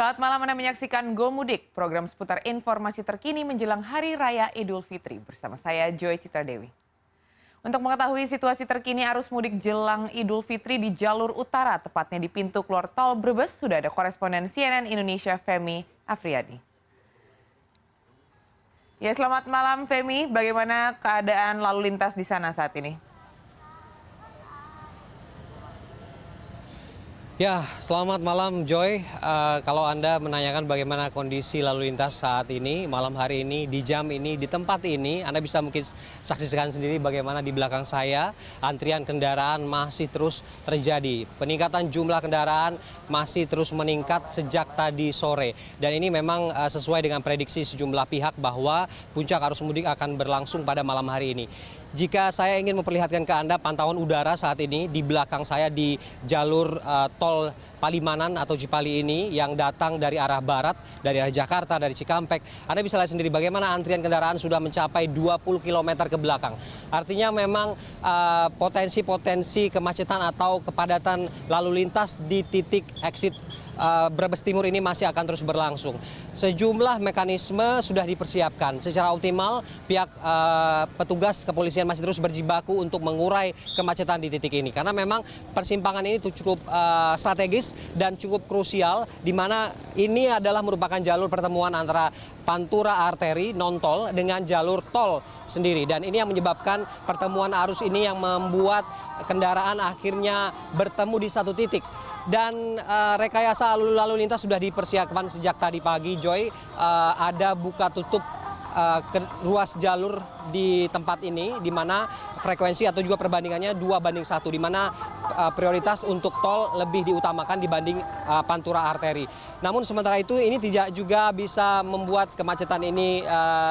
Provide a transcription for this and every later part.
Selamat malam, Anda menyaksikan Go Mudik, program seputar informasi terkini menjelang Hari Raya Idul Fitri. Bersama saya, Joy Citradewi. Untuk mengetahui situasi terkini arus mudik jelang Idul Fitri di jalur utara, tepatnya di pintu keluar tol Brebes, sudah ada koresponden CNN Indonesia, Femi Afriyadi. Ya, selamat malam Femi, bagaimana keadaan lalu lintas di sana saat ini? Ya, selamat malam Joy. Kalau Anda menanyakan bagaimana kondisi lalu lintas saat ini, malam hari ini, di jam ini, di tempat ini, Anda bisa mungkin saksikan sendiri bagaimana di belakang saya, antrian kendaraan masih terus terjadi. Peningkatan jumlah kendaraan masih terus meningkat sejak tadi sore. Dan ini memang sesuai dengan prediksi sejumlah pihak bahwa puncak arus mudik akan berlangsung pada malam hari ini. Jika saya ingin memperlihatkan ke Anda pantauan udara saat ini di belakang saya di jalur tol Palimanan atau Cipali ini yang datang dari arah barat, dari arah Jakarta, dari Cikampek. Anda bisa lihat sendiri bagaimana antrian kendaraan sudah mencapai 20 km ke belakang. Artinya memang potensi-potensi kemacetan atau kepadatan lalu lintas di titik exit Brebes Timur ini masih akan terus berlangsung. Sejumlah mekanisme sudah dipersiapkan secara optimal. Pihak petugas kepolisian masih terus berjibaku untuk mengurai kemacetan di titik ini karena memang persimpangan ini cukup strategis dan cukup krusial, di mana ini adalah merupakan jalur pertemuan antara pantura arteri non tol dengan jalur tol sendiri, dan ini yang menyebabkan pertemuan arus ini yang membuat kendaraan akhirnya bertemu di satu titik. Dan rekayasa lalu lintas sudah dipersiapkan sejak tadi pagi, Joy. Ada buka tutup ruas jalur di tempat ini, di mana frekuensi atau juga perbandingannya 2:1, di mana prioritas untuk tol lebih diutamakan dibanding pantura arteri. Namun sementara itu ini tidak juga bisa membuat kemacetan ini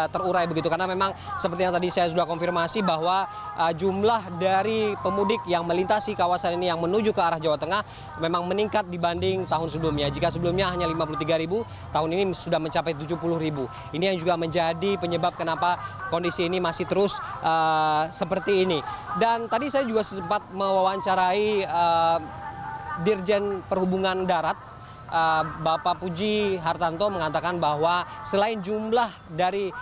terurai begitu, karena memang seperti yang tadi saya sudah konfirmasi bahwa jumlah dari pemudik yang melintasi kawasan ini yang menuju ke arah Jawa Tengah memang meningkat dibanding tahun sebelumnya. Jika sebelumnya hanya 53.000, tahun ini sudah mencapai 70.000. Ini yang juga menjadi penyebab kenapa kondisi ini masih terus seperti ini. Dan tadi saya juga sempat mewawancarai Dirjen Perhubungan Darat, Bapak Puji Hartanto, mengatakan bahwa selain jumlah dari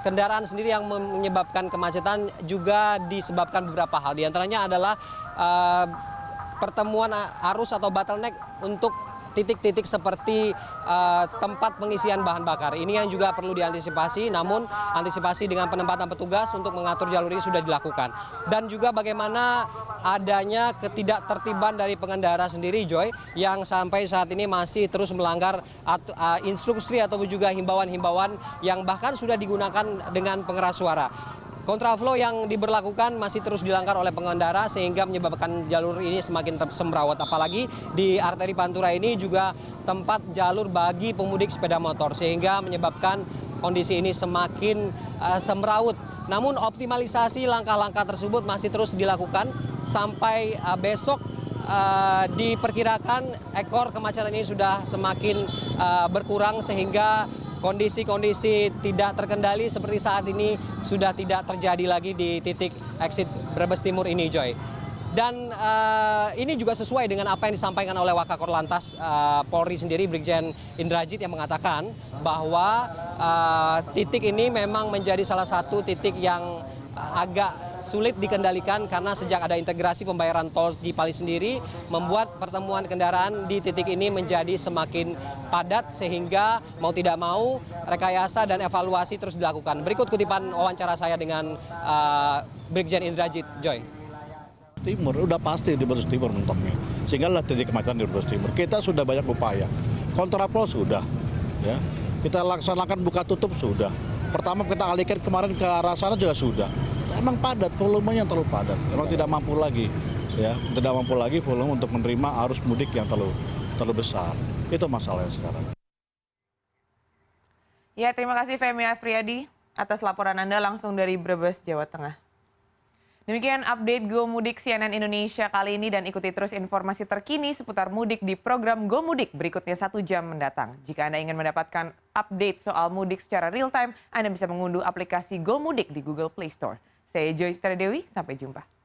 kendaraan sendiri yang menyebabkan kemacetan, juga disebabkan beberapa hal. Di antaranya adalah pertemuan arus atau bottleneck untuk titik-titik seperti tempat pengisian bahan bakar. Ini yang juga perlu diantisipasi, namun antisipasi dengan penempatan petugas untuk mengatur jalur ini sudah dilakukan. Dan juga bagaimana adanya ketidaktertiban dari pengendara sendiri, Joy, yang sampai saat ini masih terus melanggar instruksi atau juga himbauan-himbauan yang bahkan sudah digunakan dengan pengeras suara. Kontraflow yang diberlakukan masih terus dilanggar oleh pengendara sehingga menyebabkan jalur ini semakin semrawut. Apalagi di arteri Pantura ini juga tempat jalur bagi pemudik sepeda motor, sehingga menyebabkan kondisi ini semakin semrawut. Namun optimalisasi langkah-langkah tersebut masih terus dilakukan sampai besok. Diperkirakan ekor kemacetan ini sudah semakin berkurang, sehingga kondisi-kondisi tidak terkendali seperti saat ini sudah tidak terjadi lagi di titik exit Brebes Timur ini, Joy. Dan ini juga sesuai dengan apa yang disampaikan oleh Wakakor Lantas Polri sendiri, Brigjen Indrajit, yang mengatakan bahwa titik ini memang menjadi salah satu titik yang agak sulit dikendalikan karena sejak ada integrasi pembayaran tol di Pali sendiri membuat pertemuan kendaraan di titik ini menjadi semakin padat, sehingga mau tidak mau rekayasa dan evaluasi terus dilakukan. Berikut kutipan wawancara saya dengan Brigjen Indrajit, Joy. Timur udah pasti di Brebes Timur mentoknya, sehingga lah titik kemacetan di Brebes Timur. Kita sudah banyak upaya, kontraflow sudah, ya, kita laksanakan buka tutup sudah. Pertama kita alihkan kemarin ke arah sana juga sudah. Emang padat, volumenya terlalu padat. Emang tidak mampu lagi, ya, tidak mampu lagi volume untuk menerima arus mudik yang terlalu besar. Itu masalahnya sekarang. Ya, terima kasih Femi Afriyadi atas laporan Anda langsung dari Brebes, Jawa Tengah. Demikian update Go Mudik CNN Indonesia kali ini, dan ikuti terus informasi terkini seputar mudik di program Go Mudik berikutnya 1 jam mendatang. Jika Anda ingin mendapatkan update soal mudik secara real time, Anda bisa mengunduh aplikasi Go Mudik di Google Play Store. Saya Joy Citradewi, sampai jumpa.